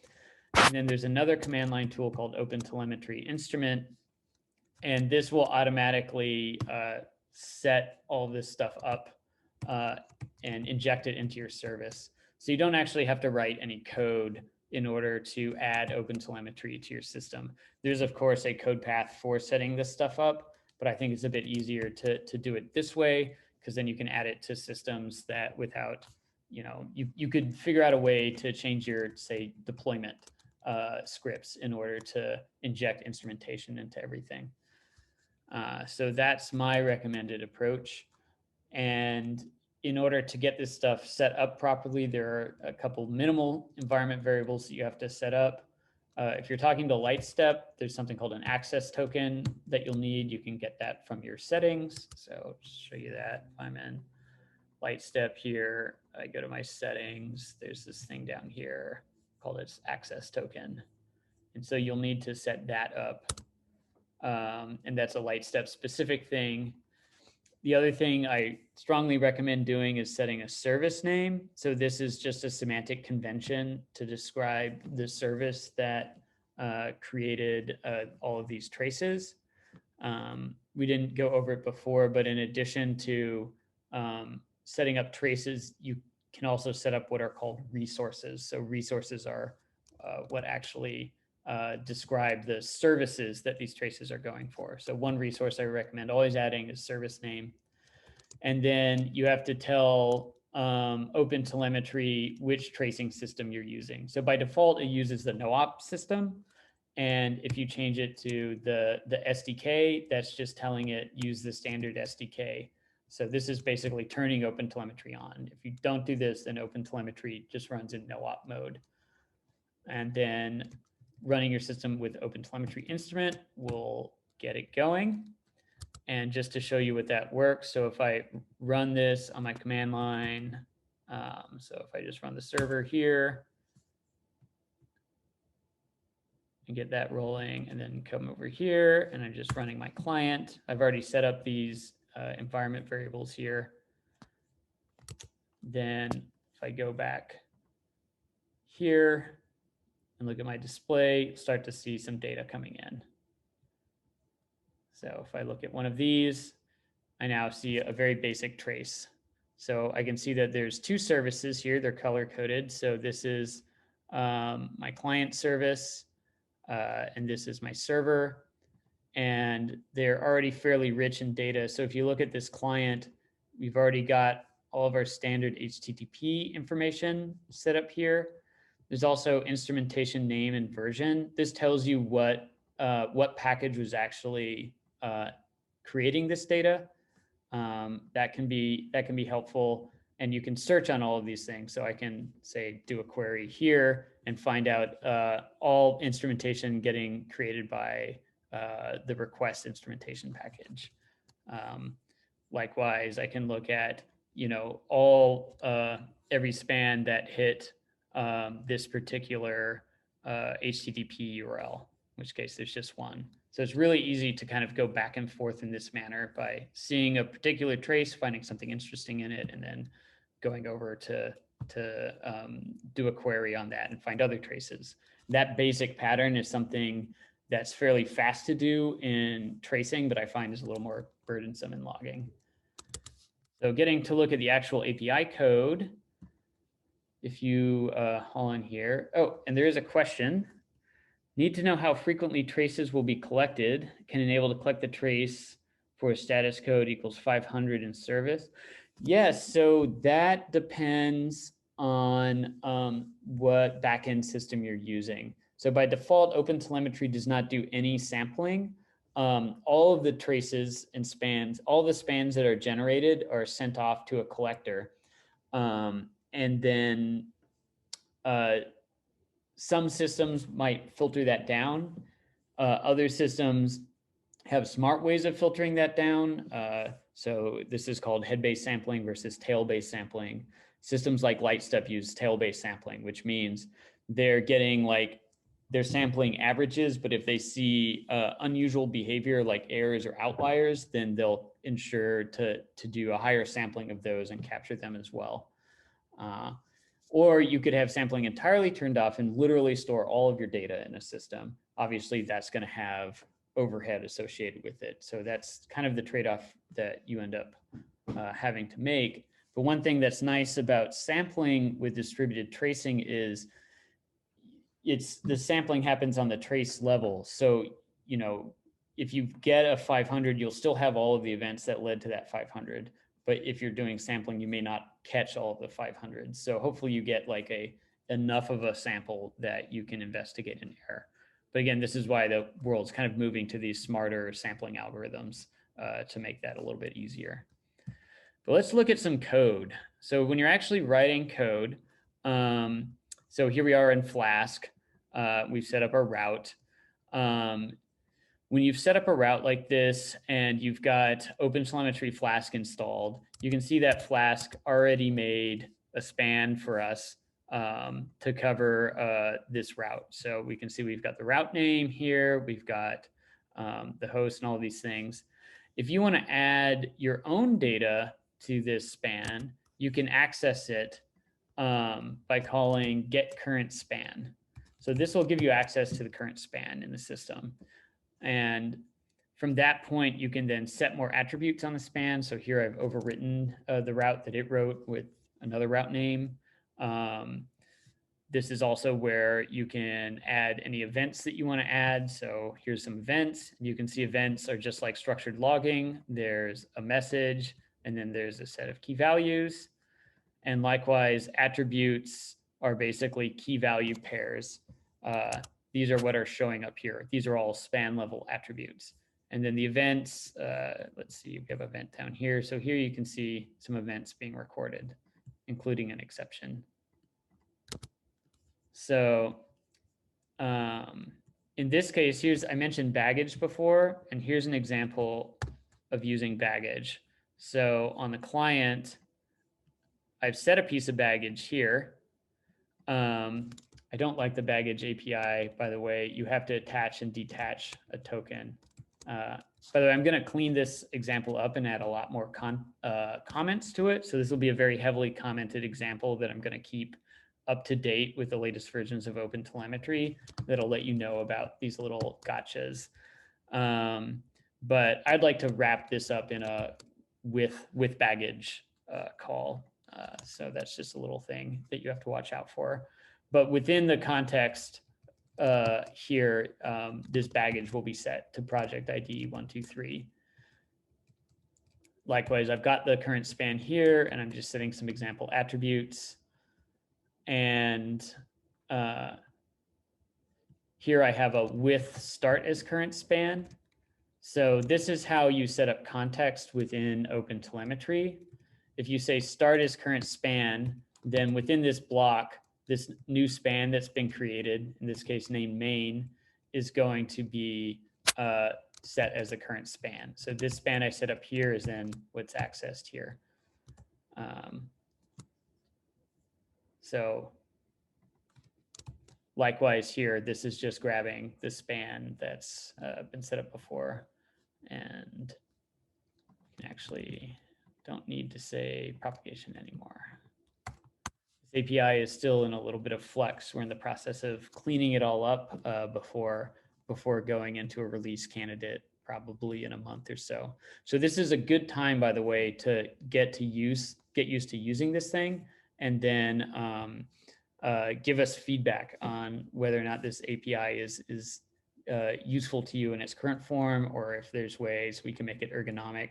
And then there's another command line tool called Open Telemetry Instrument. And this will automatically set all this stuff up and inject it into your service. So you don't actually have to write any code in order to add OpenTelemetry to your system. There's, of course, a code path for setting this stuff up, but I think it's a bit easier to do it this way, because then you can add it to systems that without, you could figure out a way to change your, say, deployment scripts in order to inject instrumentation into everything. So that's my recommended approach. And in order to get this stuff set up properly, there are a couple minimal environment variables that you have to set up. If you're talking to Lightstep, there's something called an access token that you'll need. You can get that from your settings. So I'll just show you that. If I'm in Lightstep here, I go to my settings. There's this thing down here called its access token. And so you'll need to set that up. And that's a Lightstep specific thing. The other thing I strongly recommend doing is setting a service name. So this is just a semantic convention to describe the service that created all of these traces. We didn't go over it before, but in addition to setting up traces, you can also set up what are called resources. So resources are what actually describe the services that these traces are going for. So one resource I recommend always adding is service name. And then you have to tell Open Telemetry which tracing system you're using. So by default, it uses the no-op system. And if you change it to the SDK, that's just telling it use the standard SDK. So this is basically turning Open Telemetry on. If you don't do this, then Open Telemetry just runs in no-op mode. And then running your system with Open Telemetry Instrument will get it going. And just to show you what that works, so if I run this on my command line, so if I just run the server here and get that rolling, and then come over here, and I'm just running my client. I've already set up these environment variables here. Then if I go back here and look at my display, start to see some data coming in. So if I look at one of these, I now see a very basic trace. So I can see that there's two services here. They're color coded. So this is my client service, and this is my server. And they're already fairly rich in data. So if you look at this client, we've already got all of our standard HTTP information set up here. There's also instrumentation name and version. This tells you what package was actually creating this data. That can be helpful, and you can search on all of these things. So I can say do a query here and find out all instrumentation getting created by the request instrumentation package. Likewise, I can look at every span that hit this particular HTTP URL, in which case there's just one. So it's really easy to kind of go back and forth in this manner by seeing a particular trace, finding something interesting in it, and then going over to do a query on that and find other traces. That basic pattern is something that's fairly fast to do in tracing, but I find is a little more burdensome in logging. So getting to look at the actual API code, if you haul in here, oh, and there is a question. Need to know how frequently traces will be collected. Can enable to collect the trace for a status code equals 500 in service. Yes, so that depends on what backend system you're using. So by default, OpenTelemetry does not do any sampling. All of the traces and spans, all the spans that are generated are sent off to a collector. And then some systems might filter that down. Other systems have smart ways of filtering that down. So this is called head-based sampling versus tail-based sampling. Systems like Lightstep use tail-based sampling, which means they're sampling averages, but if they see unusual behavior like errors or outliers, then they'll ensure to do a higher sampling of those and capture them as well. Or you could have sampling entirely turned off and literally store all of your data in a system. Obviously, that's going to have overhead associated with it. So that's kind of the trade-off that you end up having to make. But one thing that's nice about sampling with distributed tracing is the sampling happens on the trace level. So, you know, if you get a 500, you'll still have all of the events that led to that 500. But if you're doing sampling, you may not catch all of the 500. So hopefully you get like enough of a sample that you can investigate an error. But again, this is why the world's kind of moving to these smarter sampling algorithms to make that a little bit easier. But let's look at some code. So when you're actually writing code, so here we are in Flask. We've set up our route. When you've set up a route like this and you've got OpenTelemetry Flask installed, you can see that Flask already made a span for us to cover this route. So we can see we've got the route name here, we've got the host and all these things. If you want to add your own data to this span, you can access it by calling getCurrentSpan. So this will give you access to the current span in the system. And from that point, you can then set more attributes on the span. So here I've overwritten the route that it wrote with another route name. This is also where you can add any events that you want to add. So here's some events. You can see events are just like structured logging. There's a message, and then there's a set of key values. And likewise, attributes are basically key value pairs. These are what are showing up here. These are all span level attributes. And then the events, let's see, we have an event down here. So here you can see some events being recorded, including an exception. So in this case, I mentioned baggage before, and here's an example of using baggage. So on the client, I've set a piece of baggage here. I don't like the baggage API, by the way. You have to attach and detach a token. By the way, I'm going to clean this example up and add a lot more comments to it. So this will be a very heavily commented example that I'm going to keep up to date with the latest versions of OpenTelemetry that'll let you know about these little gotchas. But I'd like to wrap this up in a with baggage call. So that's just a little thing that you have to watch out for. But within the context here, this baggage will be set to project ID 123. Likewise, I've got the current span here, and I'm just setting some example attributes. And here I have a with start as current span. So this is how you set up context within OpenTelemetry. If you say start as current span, then within this block, this new span that's been created, in this case named main, is going to be set as a current span. So this span I set up here is then what's accessed here. So likewise here, this is just grabbing the span that's been set up before, and actually don't need to say propagation anymore. This API is still in a little bit of flux. We're in the process of cleaning it all up before going into a release candidate, probably in a month or so. So this is a good time, by the way, to get used to using this thing, and then give us feedback on whether or not this API is useful to you in its current form, or if there's ways we can make it ergonomic.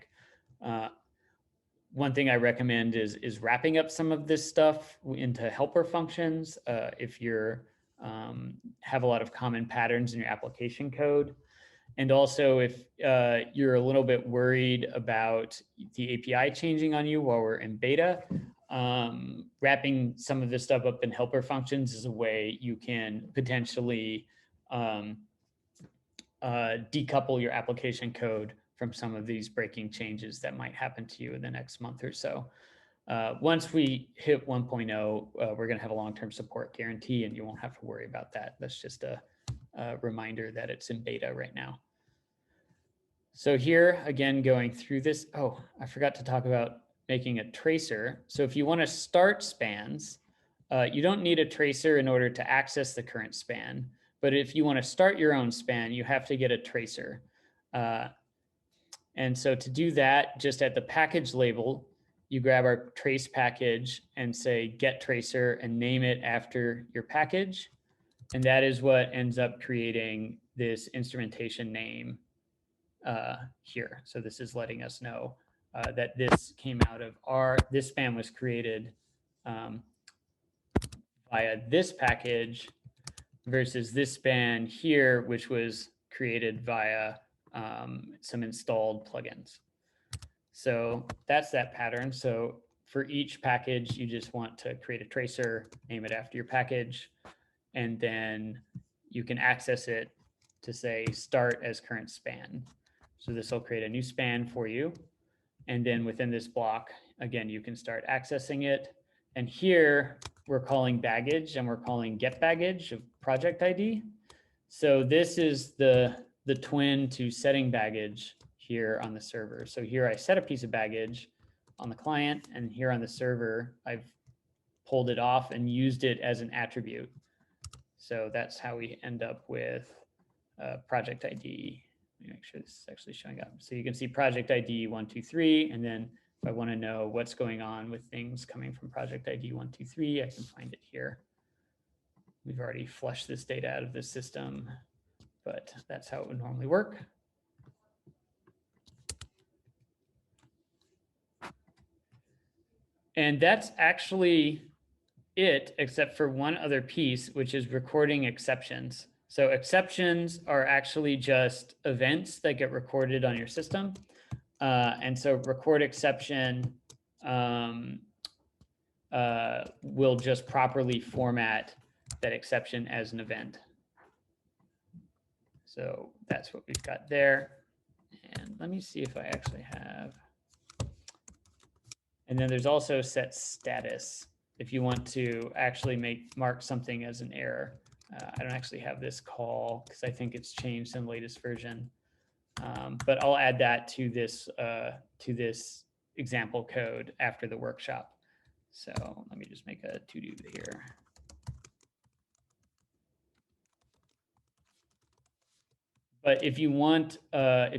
One thing I recommend is wrapping up some of this stuff into helper functions if you're have a lot of common patterns in your application code. And also if you're a little bit worried about the API changing on you while we're in beta, wrapping some of this stuff up in helper functions is a way you can potentially decouple your application code from some of these breaking changes that might happen to you in the next month or so. Once we hit 1.0, we're going to have a long-term support guarantee, and you won't have to worry about that. That's just a reminder that it's in beta right now. So here, again, going through this. Oh, I forgot to talk about making a tracer. So if you want to start spans, you don't need a tracer in order to access the current span. But if you want to start your own span, you have to get a tracer. And so to do that, just at the package label, you grab our trace package and say get tracer and name it after your package. And that is what ends up creating this instrumentation name here. So this is letting us know that this came out of this span was created via this package versus this span here, which was created via some installed plugins. So that's that pattern. So for each package, you just want to create a tracer, name it after your package, and then you can access it to say start as current span. So this will create a new span for you. And then within this block, again, you can start accessing it. And here we're calling baggage and we're calling get baggage of project ID. So this is the twin to setting baggage here on the server. So here I set a piece of baggage on the client, and here on the server, I've pulled it off and used it as an attribute. So that's how we end up with project ID. Let me make sure this is actually showing up. So you can see project ID 123, and then if I want to know what's going on with things coming from project ID 123, I can find it here. We've already flushed this data out of the system, but that's how it would normally work. And that's actually it, except for one other piece, which is recording exceptions. So exceptions are actually just events that get recorded on your system. And so record exception will just properly format that exception as an event. So that's what we've got there. And let me see if I actually have. And then there's also set status if you want to actually mark something as an error. I don't actually have this call because I think it's changed in the latest version. But I'll add that to this example code after the workshop. So let me just make a to-do here. But if you want an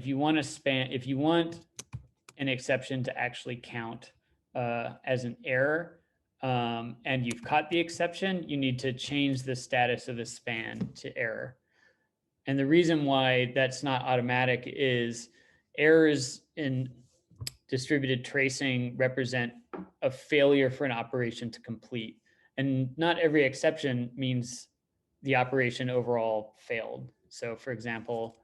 exception to actually count as an error, and you've caught the exception, you need to change the status of the span to error. And the reason why that's not automatic is errors in distributed tracing represent a failure for an operation to complete. And not every exception means the operation overall failed. So for example,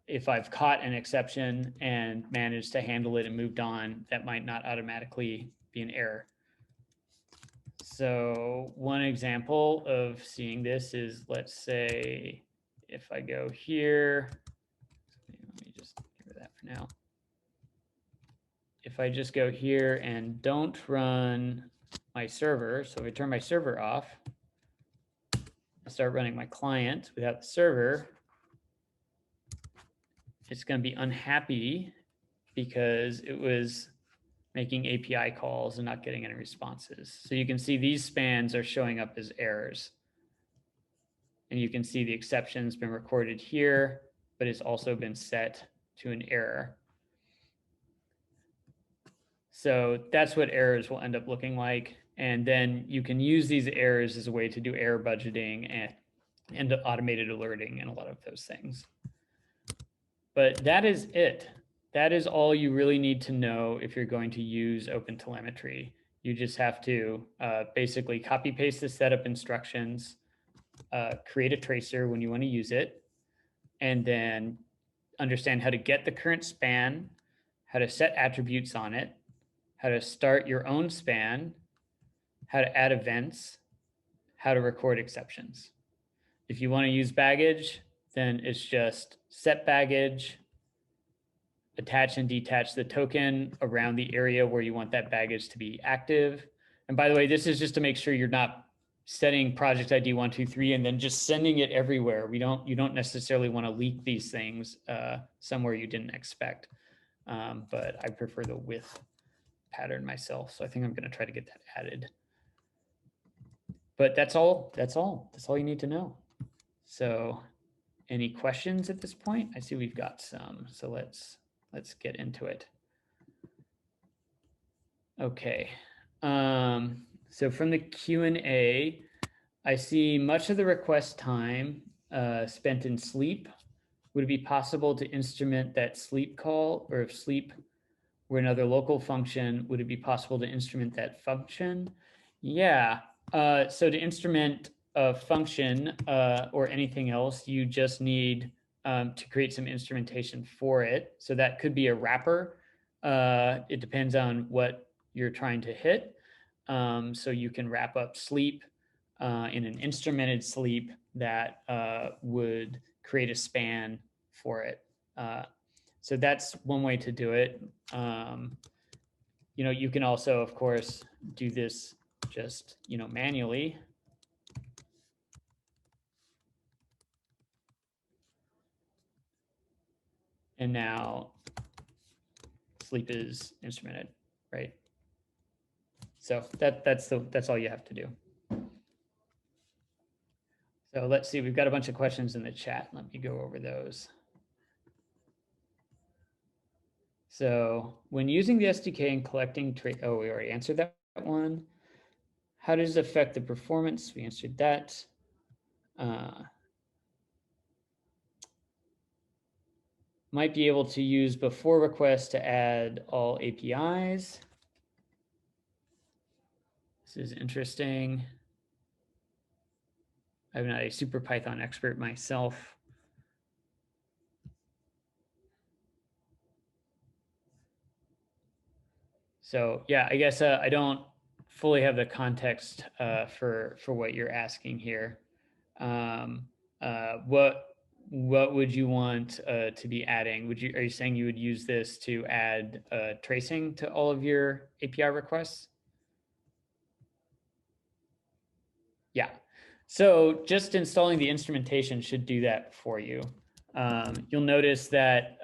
if I've caught an exception and managed to handle it and moved on, that might not automatically be an error. So one example of seeing this is, let's say, if I go here, let me just get rid of that for now. If I just go here and don't run my server, so if I turn my server off, I start running my client without the server, it's going to be unhappy because it was making API calls and not getting any responses. So you can see these spans are showing up as errors. And you can see the exception's been recorded here, but it's also been set to an error. So that's what errors will end up looking like. And then you can use these errors as a way to do error budgeting and automated alerting and a lot of those things. But that is it. That is all you really need to know if you're going to use Open Telemetry. You just have to basically copy paste the setup instructions, create a tracer when you want to use it, and then understand how to get the current span, how to set attributes on it, how to start your own span, how to add events, how to record exceptions. If you want to use baggage, then it's just set baggage, attach and detach the token around the area where you want that baggage to be active. And by the way, this is just to make sure you're not setting project ID 123 and then just sending it everywhere. You don't necessarily want to leak these things somewhere you didn't expect. but I prefer the with pattern myself. So I think I'm going to try to get that added. But that's all you need to know. So any questions at this point? I see we've got some, so let's get into it. Okay. So from the Q&A, I see much of the request time spent in sleep. Would it be possible to instrument that sleep call, or if sleep were another local function, would it be possible to instrument that function? Yeah. So to instrument a function or anything else, you just need to create some instrumentation for it. So that could be a wrapper. It depends on what you're trying to hit. So you can wrap up sleep in an instrumented sleep that would create a span for it. So that's one way to do it. You can also, of course, do this just, manually. And now sleep is instrumented, right? So that's all you have to do. So let's see, we've got a bunch of questions in the chat. Let me go over those. So when using the SDK and collecting oh, we already answered that one. How does it affect the performance? We answered that. Might be able to use before request to add all APIs. This is interesting. I'm not a super Python expert myself. So yeah, I guess I don't fully have the context for what you're asking here. What would you want to be adding? Are you saying you would use this to add tracing to all of your API requests? Yeah. So just installing the instrumentation should do that for you. You'll notice that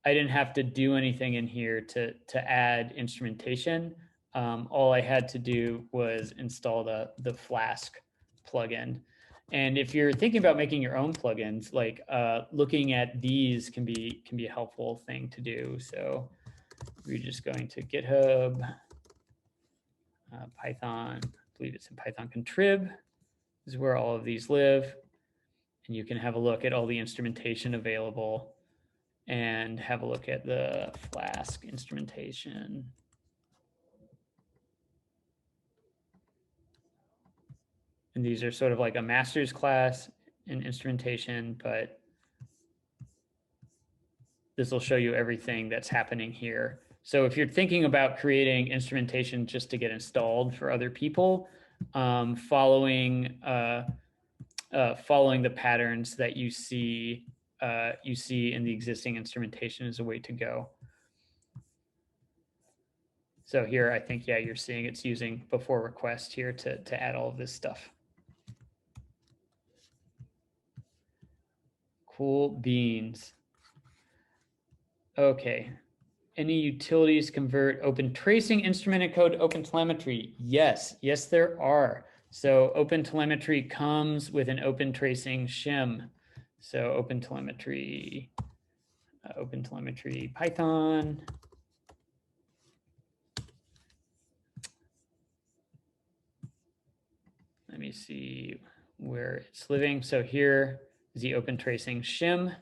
I didn't have to do anything in here to add instrumentation. All I had to do was install the Flask plugin. And if you're thinking about making your own plugins, like looking at these can be a helpful thing to do. So we're just going to GitHub, Python, I believe it's in Python contrib. This is where all of these live. And you can have a look at all the instrumentation available and have a look at the Flask instrumentation. And these are sort of like a master's class in instrumentation, but this will show you everything that's happening here. So if you're thinking about creating instrumentation just to get installed for other people, following the patterns that you see in the existing instrumentation is a way to go. So here, I think, yeah, you're seeing it's using before request here to add all of this stuff. Cool beans. Okay. Any utilities convert open tracing instrumented code to Open Telemetry? Yes, there are. So Open Telemetry comes with an open tracing shim. So Open Telemetry Python. Let me see where it's living. So here is the open tracing shim.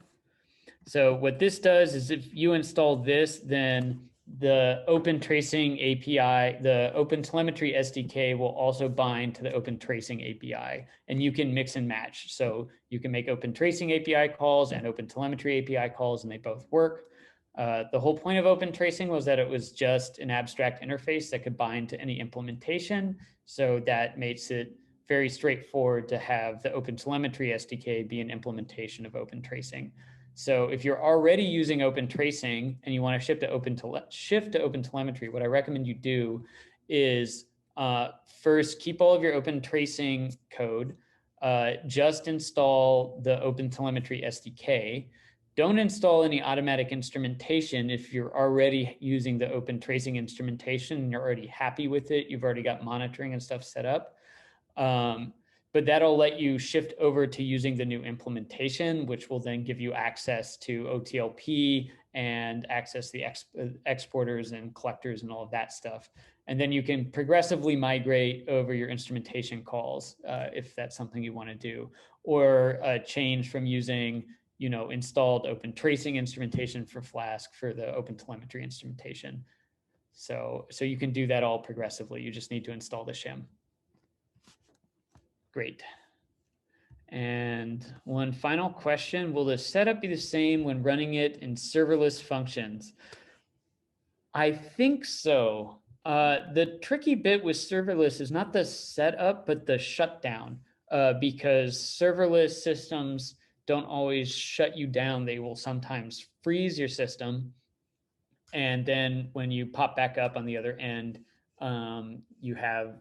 So what this does is if you install this, then the open tracing API, the Open Telemetry SDK will also bind to the open tracing API, and you can mix and match. So you can make open tracing API calls and Open Telemetry API calls, and they both work. The whole point of open tracing was that it was just an abstract interface that could bind to any implementation. So that makes it very straightforward to have the Open Telemetry SDK be an implementation of open tracing. So if you're already using open tracing and you want to shift to open telemetry, what I recommend you do is first keep all of your open tracing code, just install the Open Telemetry SDK. don't install any automatic instrumentation if you're already using the open tracing instrumentation and you're already happy with it. You've already got monitoring and stuff set up. But that'll let you shift over to using the new implementation, which will then give you access to OTLP and access the exporters and collectors and all of that stuff. And then you can progressively migrate over your instrumentation calls if that's something you want to do, or change from using installed open tracing instrumentation for Flask for the Open Telemetry instrumentation. So you can do that all progressively. You just need to install the shim. Great. And one final question, will the setup be the same when running it in serverless functions? I think so. The tricky bit with serverless is not the setup, but the shutdown, because serverless systems don't always shut you down. They will sometimes freeze your system. And then when you pop back up on the other end, you have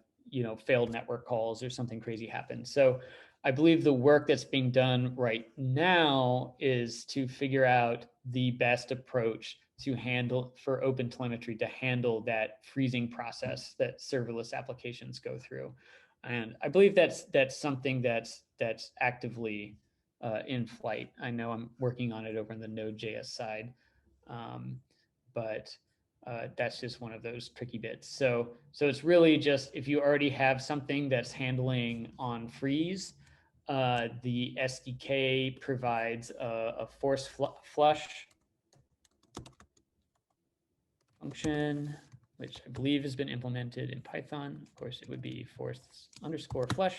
failed network calls or something crazy happens. So I believe the work that's being done right now is to figure out the best approach to handle for Open Telemetry to handle that freezing process that serverless applications go through. And I believe that's something that's actively in flight. I know I'm working on it over on the Node.js side. But that's just one of those tricky bits. So it's really just if you already have something that's handling on freeze, the SDK provides a force flush function, which I believe has been implemented in Python. Of course, it would be force_flush.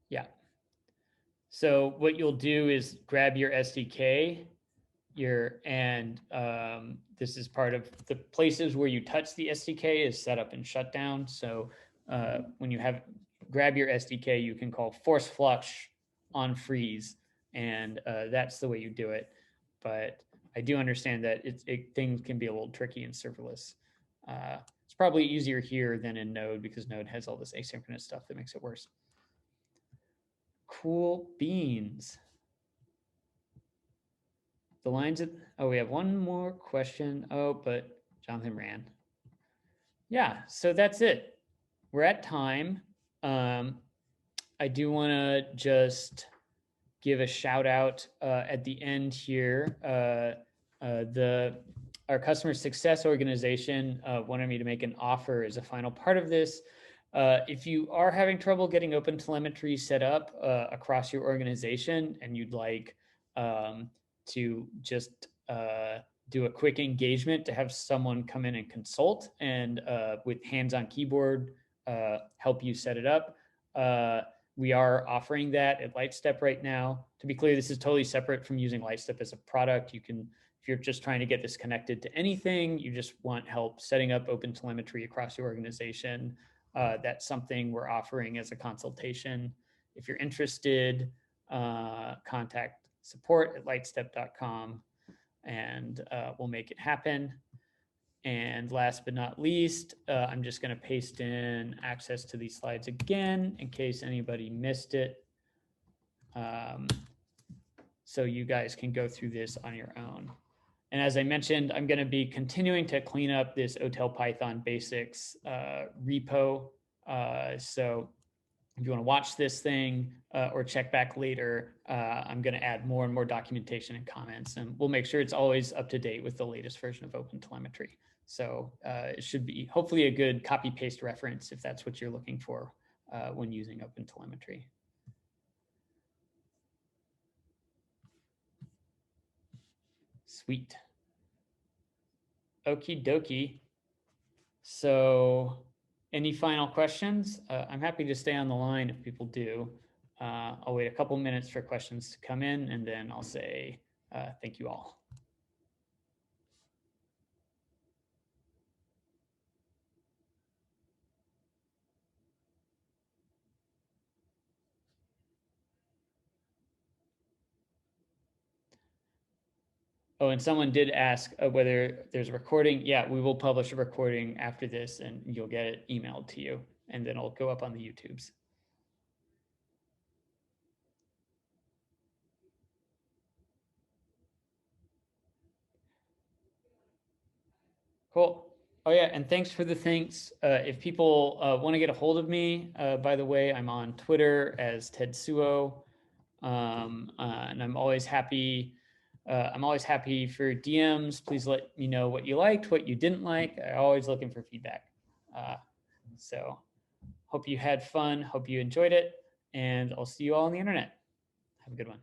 Yeah. So what you'll do is grab your SDK, this is part of the places where you touch the SDK is set up and shut down. So when you grab your SDK, you can call force flush on freeze, and that's the way you do it. But I do understand that things can be a little tricky in serverless. It's probably easier here than in Node because Node has all this asynchronous stuff that makes it worse. Cool beans. The lines we have one more question. But Jonathan ran. Yeah, so that's it. We're at time. I do want to just give a shout out at the end here. Our customer success organization wanted me to make an offer as a final part of this. If you are having trouble getting Open Telemetry set up across your organization and you'd like to just do a quick engagement to have someone come in and consult and with hands-on keyboard help you set it up. We are offering that at Lightstep right now. To be clear, this is totally separate from using Lightstep as a product. You can, if you're just trying to get this connected to anything, you just want help setting up Open Telemetry across your organization, that's something we're offering as a consultation. If you're interested, contact support@lightstep.com and we'll make it happen. And last but not least, I'm just going to paste in access to these slides again in case anybody missed it. So you guys can go through this on your own. And as I mentioned, I'm going to be continuing to clean up this OTel Python basics repo. So if you want to watch this thing or check back later, I'm going to add more and more documentation and comments, and we'll make sure it's always up to date with the latest version of Open Telemetry. So it should be hopefully a good copy paste reference if that's what you're looking for when using Open Telemetry. Sweet. Okie dokie. So any final questions? I'm happy to stay on the line if people do. I'll wait a couple minutes for questions to come in, and then I'll say thank you all. Oh, and someone did ask whether there's a recording. Yeah, we will publish a recording after this, and you'll get it emailed to you, and then it'll go up on the YouTubes. Cool. Oh yeah, and thanks for the thanks. If people want to get a hold of me, by the way, I'm on Twitter as Tetsuo, and I'm always happy. I'm always happy for DMs. Please let me know what you liked, what you didn't like. I'm always looking for feedback. So hope you had fun. Hope you enjoyed it, and I'll see you all on the internet. Have a good one.